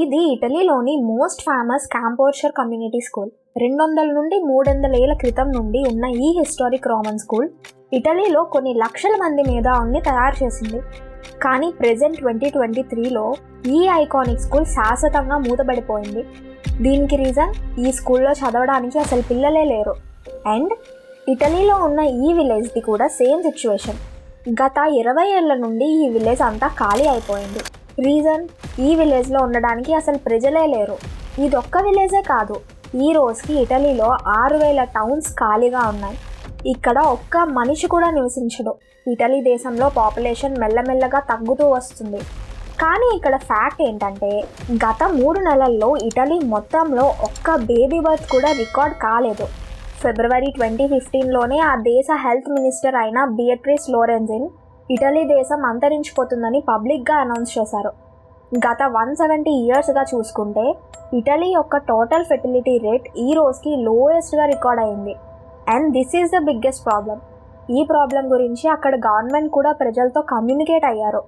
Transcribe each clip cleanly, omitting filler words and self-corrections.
ఇది ఇటలీలోని most famous క్యాంపోర్షర్ community school. 200 నుండి 300 ఏళ్ల క్రితం నుండి ఉన్న ఈ హిస్టారిక్ రోమన్ స్కూల్ ఇటలీలో కొన్ని లక్షల మంది మేధావుల్ని తయారు చేసింది. కానీ ప్రెజెంట్ 2023లో ఈ ఐకానిక్ స్కూల్ శాశ్వతంగా మూతబడిపోయింది. దీనికి రీజన్, ఈ స్కూల్లో చదవడానికి అసలు పిల్లలే లేరు. అండ్ ఇటలీలో ఉన్న ఈ విలేజ్ది కూడా సేమ్ సిచ్యువేషన్. గత 20 ఏళ్ల నుండి ఈ విలేజ్ అంతా ఖాళీ అయిపోయింది. రీజన్, ఈ విలేజ్లో ఉండడానికి అసలు ప్రజలే లేరు. ఇదొక్క విలేజే కాదు, ఈ రోజుకి ఇటలీలో 6000 టౌన్స్ ఖాళీగా ఉన్నాయి. ఇక్కడ ఒక్క మనిషి కూడా నివసించడు. ఇటలీ దేశంలో పాపులేషన్ మెల్లమెల్లగా తగ్గుతూ వస్తుంది. కానీ ఇక్కడ ఫ్యాక్ట్ ఏంటంటే, గత 3 నెలల్లో ఇటలీ మొత్తంలో ఒక్క బేబీ బర్త్ కూడా రికార్డ్ కాలేదు. ఫిబ్రవరి 2015లోనే ఆ దేశ హెల్త్ మినిస్టర్ అయిన బియట్రిస్ లోరెన్జిన్ ఇటలీ దేశం అంతరించిపోతుందని పబ్లిక్గా అనౌన్స్ చేశారు. గత 170 ఇయర్స్గా చూసుకుంటే ఇటలీ యొక్క టోటల్ ఫెర్టిలిటీ రేట్ ఈ రోజుకి లోయెస్ట్గా రికార్డ్ అయింది. And this is the biggest problem. ఈ ప్రాబ్లం గురించి అక్కడ గవర్నమెంట్ కూడా ప్రజలతో కమ్యూనికేట్ అయ్యారు.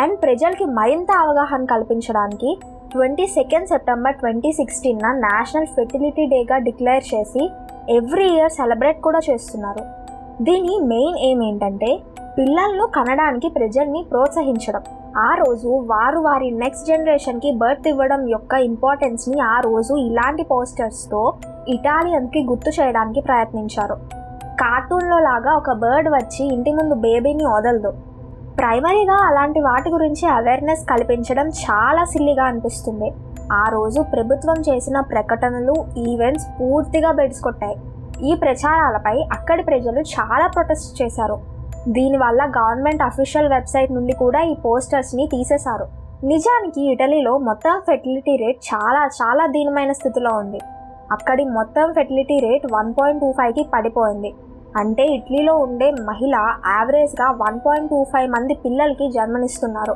అండ్ ప్రజలకి మరింత అవగాహన కల్పించడానికి 22 సెప్టెంబర్ 2016 నేషనల్ ఫెర్టిలిటీ డేగా డిక్లేర్ చేసి ఎవ్రీ ఇయర్ సెలబ్రేట్ కూడా చేస్తున్నారు. దీని మెయిన్ ఎయిమ్ ఏంటంటే, పిల్లలను కనడానికి ప్రజల్ని ప్రోత్సహించడం. ఆ రోజు వారి నెక్స్ట్ జనరేషన్కి బర్త్ ఇవ్వడం యొక్క ఇంపార్టెన్స్ని ఆ రోజు ఇలాంటి పోస్టర్స్తో ఇటాలియన్స్కి గుర్తు చేయడానికి ప్రయత్నించారు. కార్టూన్లో లాగా ఒక బర్డ్ వచ్చి ఇంటి ముందు బేబీని వదలదు. ప్రైమరీగా అలాంటి వాటి గురించి అవేర్నెస్ కల్పించడం చాలా సిల్లిగా అనిపిస్తుంది. ఆ రోజు ప్రభుత్వం చేసిన ప్రకటనలు, ఈవెంట్స్ పూర్తిగా బెడిసికొట్టాయి. ఈ ప్రచారాలపై అక్కడి ప్రజలు చాలా ప్రొటెస్ట్ చేశారు. దీనివల్ల గవర్నమెంట్ అఫీషియల్ వెబ్సైట్ నుండి కూడా ఈ పోస్టర్స్ని తీసేశారు. నిజానికి ఇటలీలో మొత్తం ఫెర్టిలిటీ రేట్ చాలా దీనమైన స్థితిలో ఉంది. అక్కడి మొత్తం ఫెర్టిలిటీ రేట్ 1.25కి పడిపోయింది. అంటే ఇటలీలో ఉండే మహిళ యావరేజ్గా 1.25 మంది పిల్లలకి జన్మనిస్తున్నారు.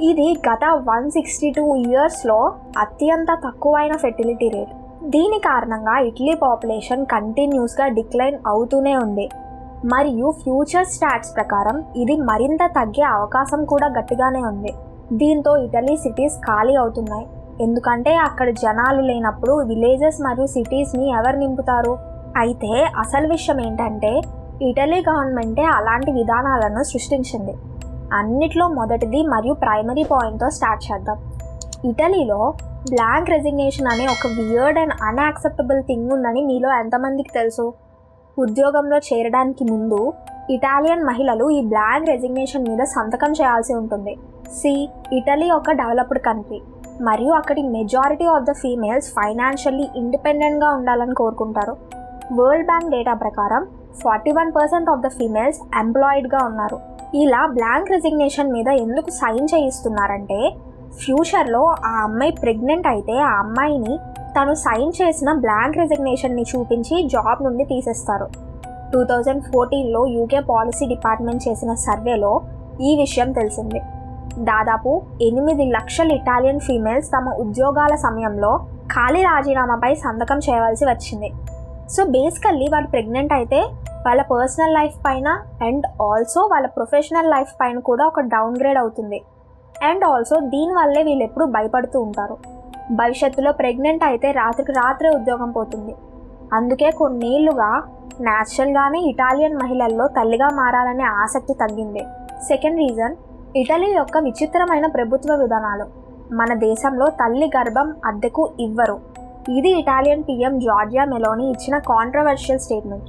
ఇది గత 162 ఇయర్స్లో అత్యంత తక్కువైన ఫెర్టిలిటీ రేట్. దీని కారణంగా ఇటలీ పాపులేషన్ కంటిన్యూస్గా డిక్లైన్ అవుతూనే ఉంది. మరియు ఫ్యూచర్ స్టాట్స్ ప్రకారం ఇది మరింత తగ్గే అవకాశం కూడా గట్టిగానే ఉంది. దీంతో ఇటలీ సిటీస్ ఖాళీ అవుతున్నాయి. ఎందుకంటే అక్కడ జనాలు లేనప్పుడు విలేజెస్ మరియు సిటీస్ని ఎవరు నింపుతారు? అయితే అసలు విషయం ఏంటంటే, ఇటలీ గవర్నమెంటే అలాంటి విధానాలను సృష్టించింది. అన్నిట్లో మొదటిది మరియు ప్రైమరీ పాయింట్తో స్టార్ట్ చేద్దాం. ఇటలీలో బ్లాంక్ రెసిగ్నేషన్ అనే ఒక వియర్డ్ అండ్ అన్యాక్సెప్టబుల్ థింగ్ ఉందని మీలో ఎంతమందికి తెలుసు? ఉద్యోగంలో చేరడానికి ముందు ఇటాలియన్ మహిళలు ఈ బ్లాంక్ రెసిగ్నేషన్ మీద సంతకం చేయాల్సి ఉంటుంది. ఇటలీ ఒక డెవలప్డ్ కంట్రీ మరియు అక్కడి majority of the females financially ఇండిపెండెంట్గా ఉండాలని కోరుకుంటారు. వరల్డ్ బ్యాంక్ డేటా ప్రకారం 41% ఆఫ్ ద ఫీమేల్స్ ఎంప్లాయిడ్గా ఉన్నారు. ఇలా బ్లాంక్ రెసిగ్నేషన్ మీద ఎందుకు సైన్ చేయిస్తున్నారంటే, ఫ్యూచర్లో ఆ అమ్మాయి ప్రెగ్నెంట్ అయితే ఆ అమ్మాయిని తను సైన్ చేసిన బ్లాంక్ రెసిగ్నేషన్ని చూపించి జాబ్ నుండి తీసేస్తారు. 2014లో యూకే పాలసీ డిపార్ట్మెంట్ చేసిన సర్వేలో ఈ విషయం తెలిసింది. దాదాపు 8 లక్షల ఇటాలియన్ ఫీమేల్స్ తమ ఉద్యోగాల సమయంలో ఖాళీ రాజీనామాపై సంతకం చేయవలసి వచ్చింది. సో బేసికల్లీ వాళ్ళు ప్రెగ్నెంట్ అయితే వాళ్ళ పర్సనల్ లైఫ్ పైన అండ్ ఆల్సో వాళ్ళ ప్రొఫెషనల్ లైఫ్ పైన కూడా ఒక డౌన్ గ్రేడ్ అవుతుంది. అండ్ ఆల్సో దీనివల్లే వీళ్ళు ఎప్పుడు భయపడుతూ ఉంటారు. భవిష్యత్తులో ప్రెగ్నెంట్ అయితే రాత్రికి రాత్రే ఉద్యోగం పోతుంది. అందుకే కొన్నేళ్లుగా న్యాచురల్గానే ఇటాలియన్ మహిళల్లో తల్లిగా మారాలనే ఆసక్తి తగ్గింది. సెకండ్ రీజన్, ఇటలీ యొక్క విచిత్రమైన ప్రభుత్వ విధానాలు. మన దేశంలో తల్లి గర్భం అద్దెకు ఇవ్వరు. ఇది ఇటాలియన్ పిఎం జార్జియా మెలోనీ ఇచ్చిన కాంట్రవర్షియల్ స్టేట్మెంట్.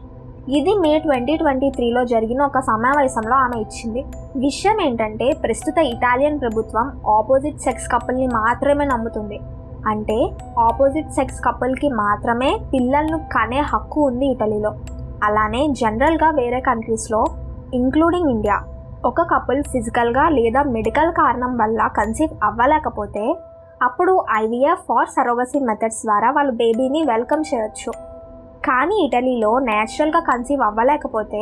ఇది మే 2023లో జరిగిన ఒక సమావేశంలో ఆమె ఇచ్చింది. విషయం ఏంటంటే, ప్రస్తుత ఇటాలియన్ ప్రభుత్వం ఆపోజిట్ సెక్స్ కపుల్ని మాత్రమే నమ్ముతుంది. అంటే ఆపోజిట్ సెక్స్ కపుల్కి మాత్రమే పిల్లలను కనే హక్కు ఉంది ఇటలీలో. అలానే జనరల్గా వేరే కంట్రీస్లో ఇంక్లూడింగ్ ఇండియా, ఒక కపుల్ ఫిజికల్గా లేదా మెడికల్ కారణం వల్ల కన్సీవ్ అవ్వలేకపోతే అప్పుడు ఐవీఎఫ్ ఆర్ సరోగసీ మెథడ్స్ ద్వారా వాళ్ళు బేబీని వెల్కమ్ చేయొచ్చు. కానీ ఇటలీలో న్యాచురల్గా కన్సీవ్ అవ్వలేకపోతే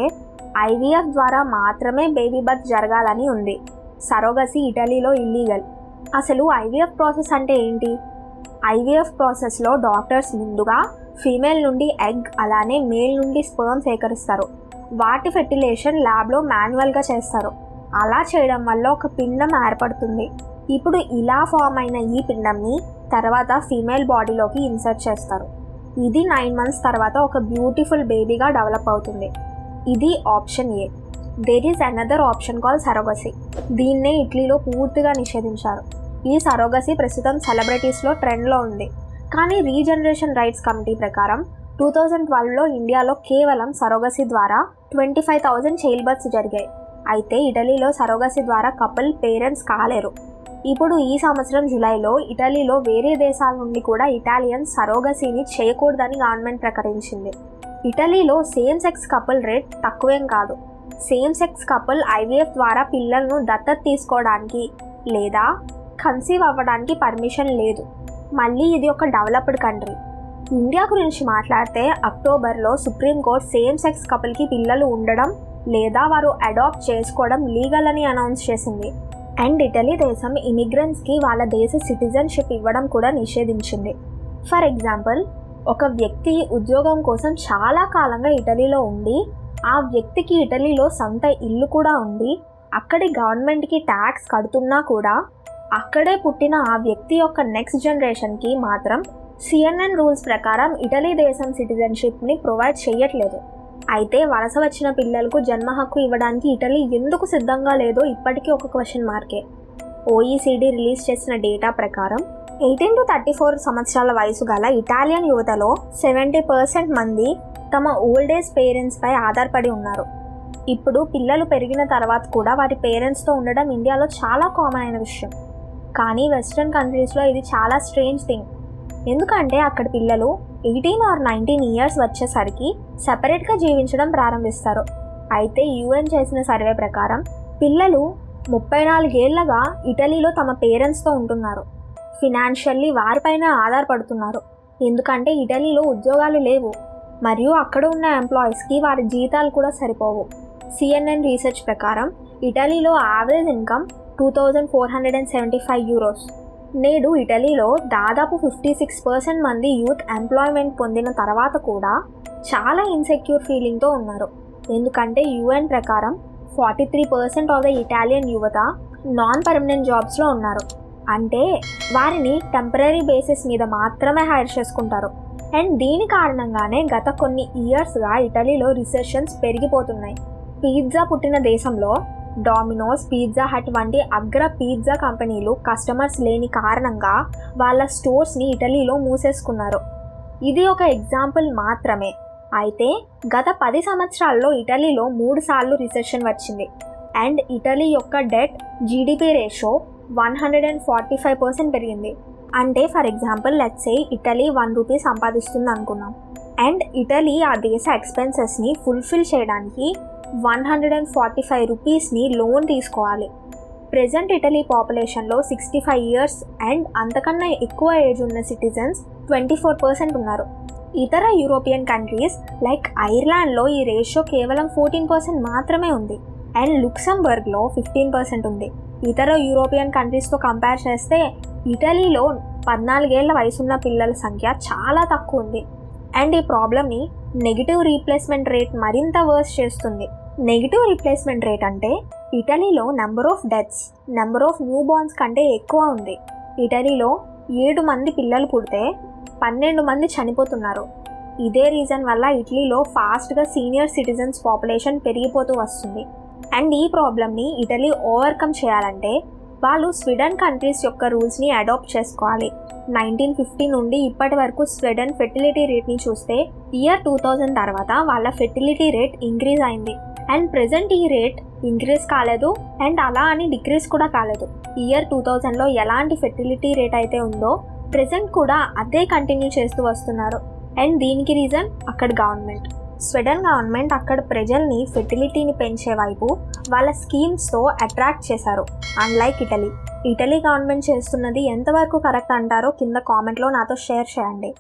ఐవీఎఫ్ ద్వారా మాత్రమే బేబీ బర్త్ జరగాలని ఉంది. సరోగసీ ఇటలీలో ఇల్లీగల్. అసలు ఐవీఎఫ్ ప్రాసెస్ అంటే ఏంటి? ఐవీఎఫ్ ప్రాసెస్లో డాక్టర్స్ ముందుగా ఫీమేల్ నుండి ఎగ్, అలానే మేల్ నుండి స్పర్మ్ సేకరిస్తారు. వాటి ఫెర్టిలేషన్ ల్యాబ్లో మాన్యువల్గా చేస్తారు. అలా చేయడం వల్ల ఒక పిండం ఏర్పడుతుంది. ఇప్పుడు ఇలా ఫామ్ అయిన ఈ పిండంని తర్వాత ఫీమేల్ బాడీలోకి ఇన్సర్ట్ చేస్తారు. ఇది 9 months తర్వాత ఒక బ్యూటిఫుల్ బేబీగా డెవలప్ అవుతుంది. ఇది option A. There is another option call surrogacy. దీన్నే ఇటలీలో పూర్తిగా నిషేధించారు. ఈ సరోగసీ ప్రస్తుతం సెలబ్రిటీస్లో ట్రెండ్లో ఉంది. కానీ రీజనరేషన్ రైట్స్ కమిటీ ప్రకారం 2012లో ఇండియాలో కేవలం సరోగసీ ద్వారా 25,000 చైల్డ్ బర్త్స్ జరిగాయి. అయితే ఇటలీలో సరోగసీ ద్వారా కపుల్ పేరెంట్స్ కాలేరు. ఇప్పుడు ఈ సంవత్సరం జూలైలో ఇటలీలో వేరే దేశాల నుండి కూడా ఇటాలియన్స్ సరోగసీని చేయకూడదని గవర్నమెంట్ ప్రకటించింది. ఇటలీలో సేమ్ సెక్స్ కపుల్ రేట్ తక్కువేం కాదు. సేమ్ సెక్స్ కపుల్ IVF ద్వారా పిల్లలను దత్తత తీసుకోవడానికి లేదా కన్సీవ్ అవ్వడానికి పర్మిషన్ లేదు. మళ్ళీ ఇది ఒక డెవలప్డ్ కంట్రీ. ఇండియా గురించి మాట్లాడితే అక్టోబర్లో సుప్రీంకోర్టు సేమ్ సెక్స్ కపుల్కి పిల్లలు ఉండడం లేదా వారు అడాప్ట్ చేసుకోవడం లీగల్ అని అనౌన్స్ చేసింది. అండ్ ఇటలీ దేశం ఇమిగ్రెంట్స్కి వాళ్ళ దేశ సిటిజన్షిప్ ఇవ్వడం కూడా నిషేధించింది. ఫర్ ఎగ్జాంపుల్, ఒక వ్యక్తి ఉద్యోగం కోసం చాలా కాలంగా ఇటలీలో ఉండి ఆ వ్యక్తికి ఇటలీలో సొంత ఇల్లు కూడా ఉండి అక్కడి గవర్నమెంట్కి ట్యాక్స్ కడుతున్నా కూడా అక్కడే పుట్టిన ఆ వ్యక్తి యొక్క నెక్స్ట్ జనరేషన్కి మాత్రం CNN రూల్స్ ప్రకారం ఇటలీ దేశం సిటిజన్షిప్ని ప్రొవైడ్ చేయట్లేదు. అయితే వలస వచ్చిన పిల్లలకు జన్మ హక్కు ఇవ్వడానికి ఇటలీ ఎందుకు సిద్ధంగా లేదో ఇప్పటికీ ఒక క్వశ్చన్ మార్కే. OECD రిలీజ్ చేసిన డేటా ప్రకారం 18 to 34 సంవత్సరాల వయసు గల ఇటాలియన్ యువతలో 70% మంది తమ ఓల్డ్ ఏజ్ పేరెంట్స్పై ఆధారపడి ఉన్నారు. ఇప్పుడు పిల్లలు పెరిగిన తర్వాత కూడా వారి పేరెంట్స్తో ఉండడం ఇండియాలో చాలా కామన్ అయిన విషయం. కానీ వెస్ట్రన్ కంట్రీస్లో ఇది చాలా స్ట్రేంజ్ థింగ్. ఎందుకంటే అక్కడ పిల్లలు 18 or 19 years వచ్చేసరికి సపరేట్గా జీవించడం ప్రారంభిస్తారు. అయితే UN చేసిన సర్వే ప్రకారం పిల్లలు 34 ఏళ్లగా ఇటలీలో తమ పేరెంట్స్తో ఉంటున్నారు. ఫినాన్షియల్లీ వారిపైన ఆధారపడుతున్నారు. ఎందుకంటే ఇటలీలో ఉద్యోగాలు లేవు మరియు అక్కడ ఉన్న ఎంప్లాయీస్కి వారి జీతాలు కూడా సరిపోవు. CNN రీసెర్చ్ ప్రకారం ఇటలీలో యావరేజ్ ఇన్కమ్ €2,475. నేడు ఇటలీలో దాదాపు 56% మంది యూత్ ఎంప్లాయ్మెంట్ పొందిన తర్వాత కూడా చాలా ఇన్సెక్యూర్ ఫీలింగ్తో ఉన్నారు. ఎందుకంటే UN ప్రకారం 43% ఆఫ్ ద ఇటాలియన్ యువత నాన్ పర్మనెంట్ జాబ్స్లో ఉన్నారు. అంటే వారిని టెంపరీ బేసిస్ మీద మాత్రమే హైర్ చేసుకుంటారు. అండ్ దీని కారణంగానే గత కొన్ని ఇయర్స్గా ఇటలీలో రిసెషన్స్ పెరిగిపోతున్నాయి. పిజ్జా పుట్టిన దేశంలో డామినోస్, పిజ్జా హట్ వంటి అగ్ర పిజ్జా కంపెనీలు కస్టమర్స్ లేని కారణంగా వాళ్ళ స్టోర్స్ని ఇటలీలో మూసేసుకున్నారు. ఇది ఒక ఎగ్జాంపుల్ మాత్రమే. అయితే గత 10 సంవత్సరాల్లో ఇటలీలో 3 సార్లు రిసెషన్ వచ్చింది. అండ్ ఇటలీ యొక్క డెట్ GDP రేషియో 145% పెరిగింది. అంటే for example let's say Italy ₹1 సంపాదిస్తుంది అనుకున్నాం. అండ్ ఇటలీ ఆ దేశ ఎక్స్పెన్సెస్ని ఫుల్ఫిల్ చేయడానికి ₹145 లోన్ తీసుకోవాలి. ప్రెజెంట్ ఇటలీ పాపులేషన్లో 65 years అండ్ అంతకన్నా ఎక్కువ ఏజ్ ఉన్న సిటిజన్స్ 24% ఉన్నారు. ఇతర యూరోపియన్ కంట్రీస్ లైక్ ఐర్లాండ్లో ఈ రేషియో కేవలం 14% మాత్రమే ఉంది. అండ్ లుక్సెంబర్గ్లో 15% ఉంది. ఇతర యూరోపియన్ కంట్రీస్తో కంపేర్ చేస్తే ఇటలీలో 14 ఏళ్ల వయసున్న పిల్లల సంఖ్య చాలా తక్కువ ఉంది. అండ్ ఈ ప్రాబ్లమ్ని నెగిటివ్ రీప్లేస్మెంట్ రేట్ మరింత వర్స్ చేస్తుంది. నెగిటివ్ రీప్లేస్మెంట్ రేట్ అంటే ఇటలీలో number of deaths number of new borns కంటే ఎక్కువ ఉంది. ఇటలీలో 7 మంది పిల్లలు పుడితే 12 మంది చనిపోతున్నారు. ఇదే రీజన్ వల్ల ఇటలీలో ఫాస్ట్గా సీనియర్ సిటిజన్స్ పాపులేషన్ పెరిగిపోతూ వస్తుంది. అండ్ ఈ ప్రాబ్లమ్ని ఇటలీ ఓవర్కమ్ చేయాలంటే వాళ్ళు స్వీడన్ కంట్రీస్ యొక్క రూల్స్ని అడాప్ట్ చేసుకోవాలి. 1950 నుండి ఇప్పటి వరకు స్వీడన్ ఫెర్టిలిటీ రేట్ని చూస్తే ఇయర్ 2000 తర్వాత వాళ్ళ ఫెర్టిలిటీ రేట్ ఇంక్రీజ్ అయింది. అండ్ ప్రెజెంట్ ఈ రేట్ ఇంక్రీజ్ కాలేదు అండ్ అలా అని డిక్రీజ్ కూడా కాలేదు. ఇయర్ 2000లో ఎలాంటి ఫెర్టిలిటీ రేట్ అయితే ఉందో ప్రెజెంట్ కూడా అదే కంటిన్యూ చేస్తూ వస్తున్నారు. అండ్ దీనికి రీజన్ అక్కడ గవర్నమెంట్. స్వీడన్ గవర్నమెంట్ అక్కడ ప్రజల్ని ఫెర్టిలిటీని పెంచే వైపు వాళ్ళ స్కీమ్స్తో అట్రాక్ట్ చేశారు. అన్లైక్ ఇటలీ గవర్నమెంట్ చేస్తున్నది ఎంతవరకు కరెక్ట్ అంటారో కింద కామెంట్లో నాతో షేర్ చేయండి.